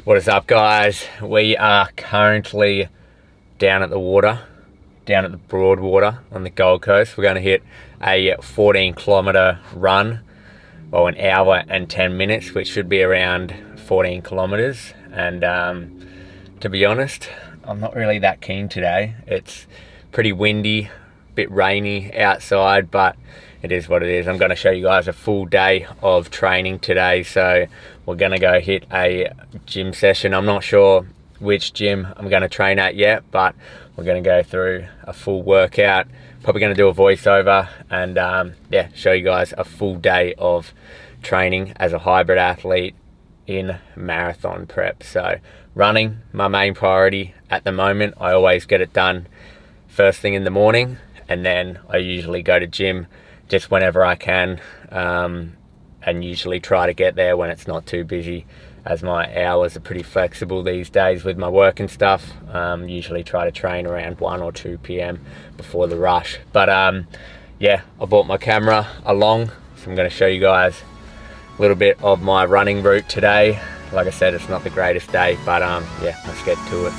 What is up, guys? We are currently down at the water, down at the Broadwater on the Gold Coast. We're going to hit a 14-kilometre run, well, an hour and 10 minutes, which should be around 14 kilometres. And to be honest, I'm not really that keen today. It's pretty windy, a bit rainy outside, but it is what it is. I'm going to show you guys a full day of training today. So we're going to go hit a gym session. I'm not sure which gym I'm going to train at yet, but we're going to go through a full workout. Probably going to do a voiceover and show you guys a full day of training as a hybrid athlete in marathon prep. So running, my main priority at the moment. I always get it done first thing in the morning, and then I usually go to gym just whenever I can, and usually try to get there when it's not too busy, as my hours are pretty flexible these days with my work and stuff. Usually try to train around 1 or 2 p.m. before the rush. But I bought my camera along, so I'm going to show you guys a little bit of my running route today. Like I said, it's not the greatest day, but let's get to it.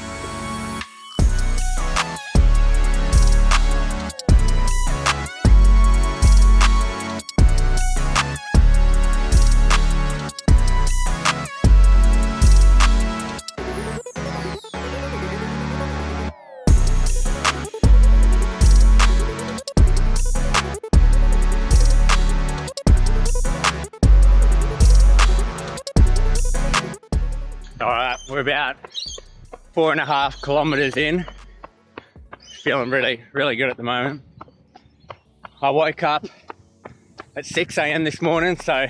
Alright, we're about 4.5 kilometers in. Feeling really good at the moment. I woke up at 6 a.m. this morning, so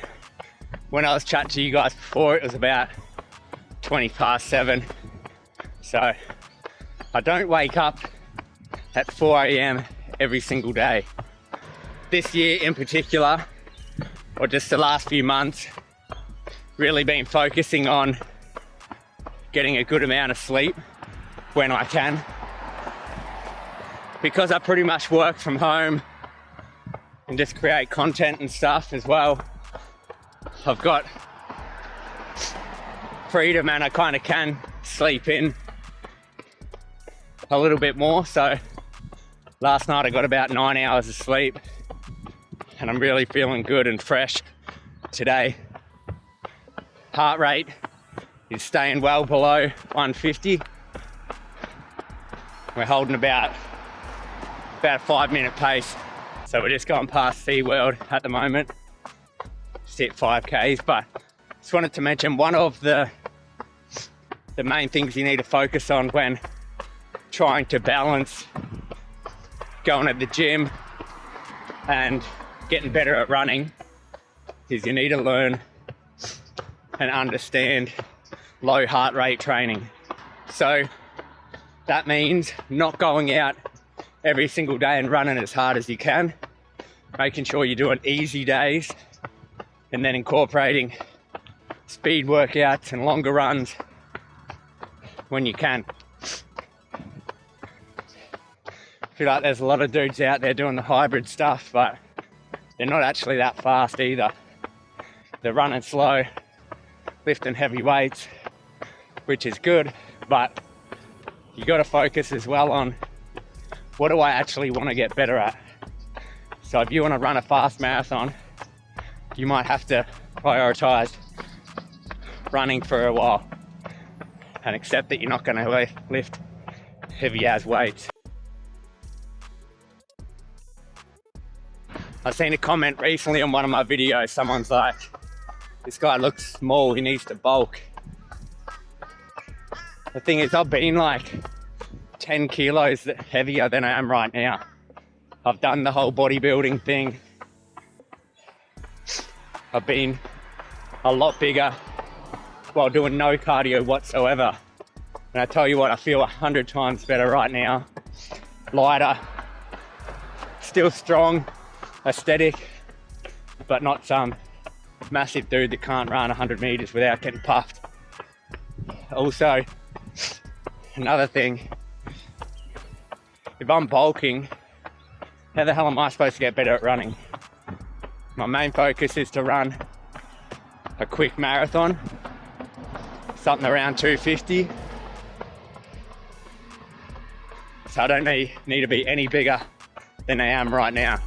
when I was chatting to you guys before, it was about 20 past 7. So I don't wake up at 4 a.m. every single day. This year in particular, or just the last few months, really been focusing on getting a good amount of sleep when I can. Because I pretty much work from home and just create content and stuff as well, I've got freedom and I kind of can sleep in a little bit more. So last night I got about 9 hours of sleep and I'm really feeling good and fresh today. Heart rate is staying well below 150. We're holding about a 5-minute pace. So we're just going past SeaWorld at the moment. Just hit 5Ks, but just wanted to mention one of the main things you need to focus on when trying to balance going to the gym and getting better at running is you need to learn and understand low heart rate training. So that means not going out every single day and running as hard as you can, making sure you're doing easy days and then incorporating speed workouts and longer runs when you can. I feel like there's a lot of dudes out there doing the hybrid stuff, but they're not actually that fast either. They're running slow, lifting heavy weights, which is good, but you got to focus as well on what do I actually want to get better at. So if you want to run a fast marathon, you might have to prioritize running for a while and accept that you're not going to lift heavy as weights. I've seen a comment recently on one of my videos. Someone's like, this guy looks small, he needs to bulk. The thing is, I've been like 10 kilos heavier than I am right now. I've done the whole bodybuilding thing. I've been a lot bigger while doing no cardio whatsoever. And I tell you what, I feel 100 times better right now. Lighter, still strong, aesthetic, but not some massive dude that can't run 100 meters without getting puffed. Also, another thing, if I'm bulking, how the hell am I supposed to get better at running? My main focus is to run a quick marathon. something around 250. So I don't need to be any bigger than I am right now.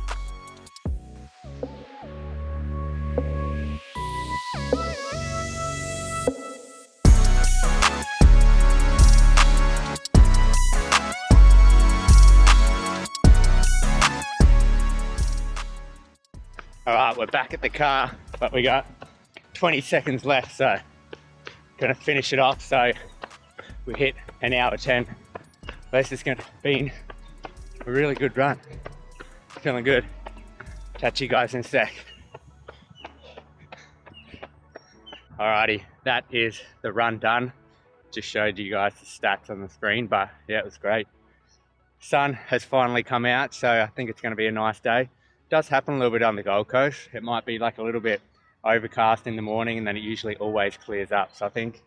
All right, we're back at the car, but we got 20 seconds left, so gonna finish it off. So we hit an hour 10. This is gonna be a really good run. Feeling good. Catch you guys in a sec. Alrighty, that is the run done. Just showed you guys the stats on the screen, but yeah, it was great. Sun has finally come out, so I think it's gonna be a nice day. Does happen a little bit on the Gold Coast. It might be like a little bit overcast in the morning, and then it usually always clears up. So I think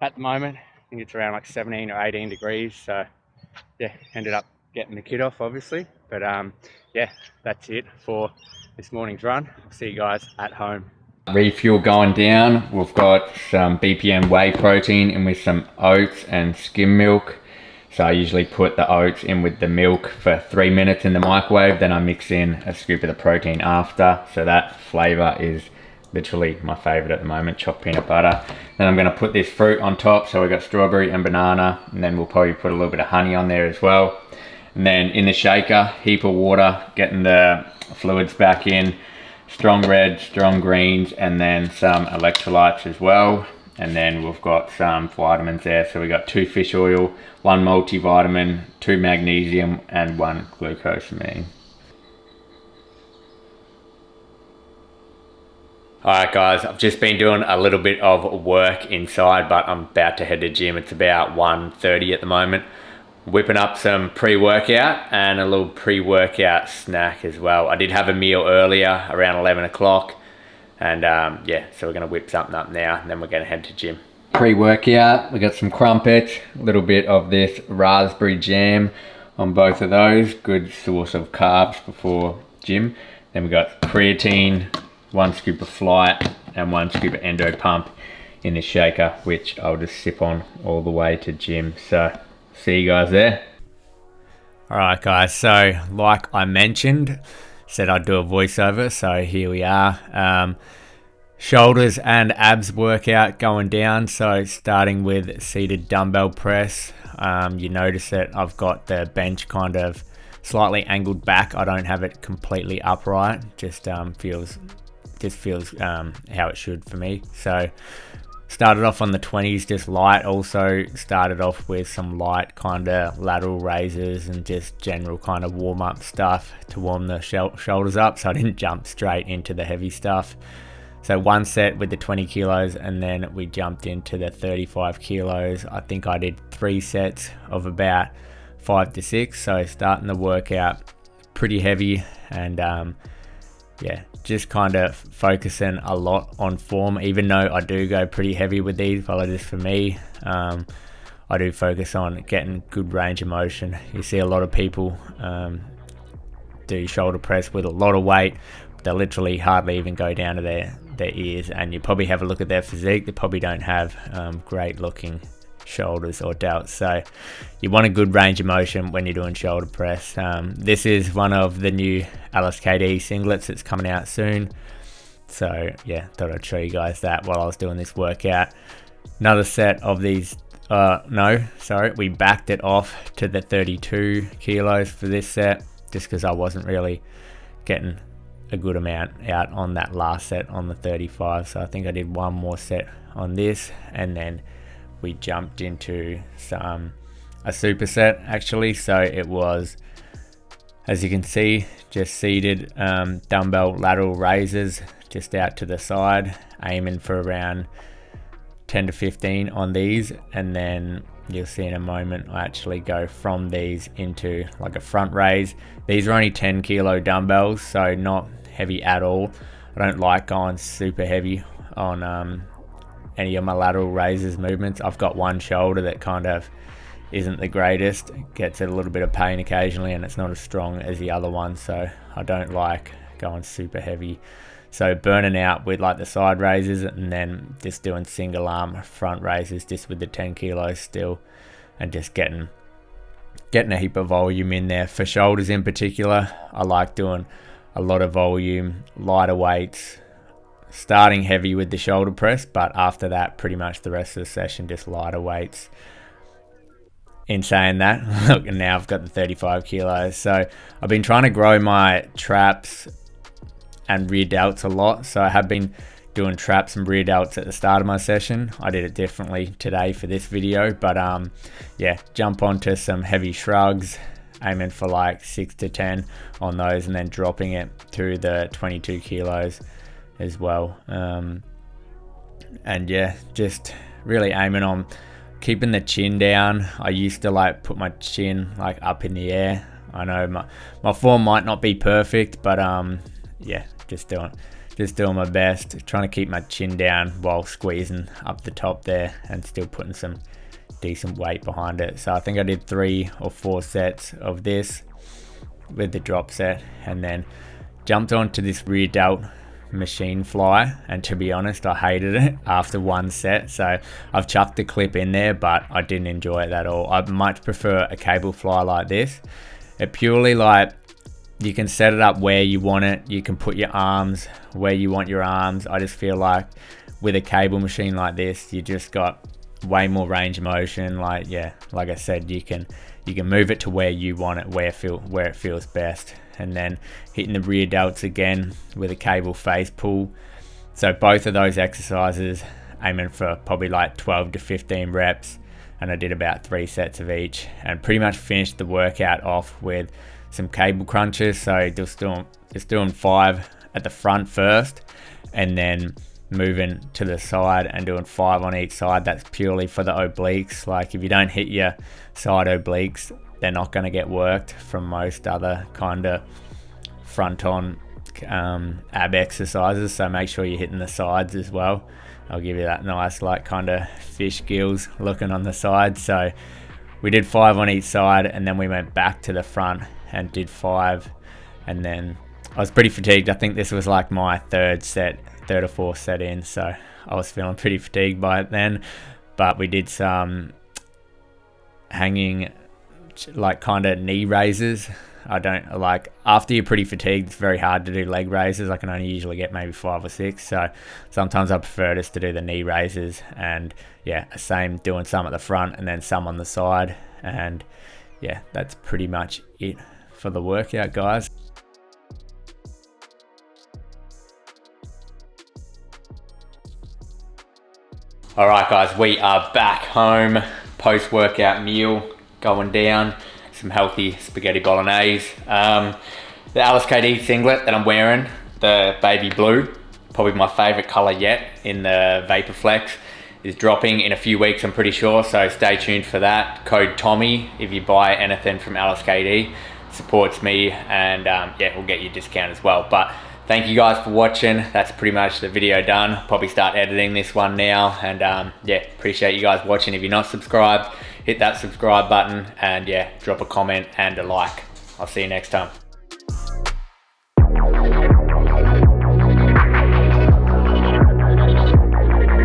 at the moment, I think it's around like 17 or 18 degrees. So yeah, ended up getting the kid off obviously. But yeah, that's it for this morning's run. I'll see you guys at home. Refuel going down. We've got some BPM whey protein in with some oats and skim milk. So I usually put the oats in with the milk for 3 minutes in the microwave, then I mix in a scoop of the protein after. So that flavor is literally my favorite at the moment, chopped peanut butter. Then I'm gonna put this fruit on top. So we got strawberry and banana, and then we'll probably put a little bit of honey on there as well. And then in the shaker, heap of water, getting the fluids back in, strong reds, strong greens, and then some electrolytes as well. And then we've got some vitamins there. So we got 2 fish oil, 1 multivitamin, 2 magnesium, and 1 glucosamine. Alright guys, I've just been doing a little bit of work inside, but I'm about to head to gym. It's about 1:30 at the moment. Whipping up some pre-workout and a little pre-workout snack as well. I did have a meal earlier around 11 o'clock. And yeah, so we're gonna whip something up now, and then we're gonna head to gym. Pre-workout, we got some crumpets, a little bit of this raspberry jam on both of those. Good source of carbs before gym. Then we got creatine, 1 scoop of Flight, and 1 scoop of Endo Pump in this shaker, which I'll just sip on all the way to gym. So see you guys there. All right guys, so like I mentioned, said I'd do a voiceover, so here we are. Shoulders and abs workout going down. So starting with seated dumbbell press. You notice that I've got the bench kind of slightly angled back. I don't have it completely upright. Just feels how it should for me. So started off on the 20s, just light. Also started off with some light kind of lateral raises and just general kind of warm-up stuff to warm the shoulders up, so I didn't jump straight into the heavy stuff. So 1 set with the 20 kilos, and then we jumped into the 35 kilos. I think I did 3 sets of about 5 to 6. So starting the workout pretty heavy, and yeah, just kind of focusing a lot on form. Even though I do go pretty heavy with these, but just for me, I do focus on getting good range of motion. You see a lot of people do shoulder press with a lot of weight. They literally hardly even go down to their ears, and you probably have a look at their physique. They probably don't have great looking shoulders or delts. So you want a good range of motion when you're doing shoulder press. This is one of the new LSKD singlets that's coming out soon. So yeah, thought I'd show you guys that while I was doing this workout. Another set of these, we backed it off to the 32 kilos for this set, just because I wasn't really getting a good amount out on that last set on the 35. So I think I did 1 more set on this, and then we jumped into a superset actually. So it was, as you can see, just seated dumbbell lateral raises just out to the side, aiming for around 10 to 15 on these. And then you'll see in a moment I actually go from these into like a front raise. These are only 10 kilo dumbbells, so not heavy at all. I don't like going super heavy on any of my lateral raises movements. I've got one shoulder that kind of isn't the greatest. It gets a little bit of pain occasionally, and it's not as strong as the other one, so I don't like going super heavy. So burning out with like the side raises, and then just doing single arm front raises just with the 10 kilos still, and just getting a heap of volume in there. For shoulders in particular, I like doing a lot of volume, lighter weights, starting heavy with the shoulder press, but after that, pretty much the rest of the session, just lighter weights. In saying that, look, now I've got the 35 kilos. So I've been trying to grow my traps and rear delts a lot. So I have been doing traps and rear delts at the start of my session. I did it differently today for this video, but yeah, jump onto some heavy shrugs, aiming for like 6 to 10 on those, and then dropping it to the 22 kilos as well. And yeah, just really aiming on keeping the chin down. I used to like put my chin like up in the air. I know my form might not be perfect, but yeah, just doing my best, trying to keep my chin down while squeezing up the top there and still putting some decent weight behind it. So I think I did 3 or 4 sets of this with the drop set, and then jumped onto this rear delt machine fly, and to be honest, I hated it after 1 set. So I've chucked the clip in there, but I didn't enjoy it at all. I much prefer a cable fly like this. It purely, like, you can set it up where you want it, you can put your arms where you want your arms. I just feel like with a cable machine like this, you just got way more range of motion. Like, yeah, like I said, you can move it to where you want it, where it feels best. And then hitting the rear delts again with a cable face pull. So both of those exercises, aiming for probably like 12 to 15 reps, and I did about 3 sets of each, and pretty much finished the workout off with some cable crunches. So just doing 5 at the front first, and then moving to the side and doing 5 on each side. That's purely for the obliques. Like, if you don't hit your side obliques, they're not going to get worked from most other kind of front on ab exercises. So make sure you're hitting the sides as well. I'll give you that nice like kind of fish gills looking on the side. So we did 5 on each side, and then we went back to the front and did 5, and then I was pretty fatigued. I think this was like my third or fourth set in, so I was feeling pretty fatigued by it then. But we did some hanging like kind of knee raises. I don't like, after you're pretty fatigued, it's very hard to do leg raises. I can only usually get maybe 5 or 6, so sometimes I prefer just to do the knee raises. And yeah, same, doing some at the front and then some on the side. And yeah, that's pretty much it for the workout, guys. All right, guys, we are back home. Post-workout meal going down. Some healthy spaghetti bolognese. The Alice KD singlet that I'm wearing, the baby blue, probably my favorite color yet in the Vaporflex, is dropping in a few weeks, I'm pretty sure. So stay tuned for that. Code Tommy if you buy anything from Alice KD. Supports me, and yeah, we'll get you a discount as well. But thank you guys for watching. That's pretty much the video done. Probably start editing this one now. And yeah, appreciate you guys watching. If you're not subscribed, hit that subscribe button, and yeah, drop a comment and a like. I'll see you next time.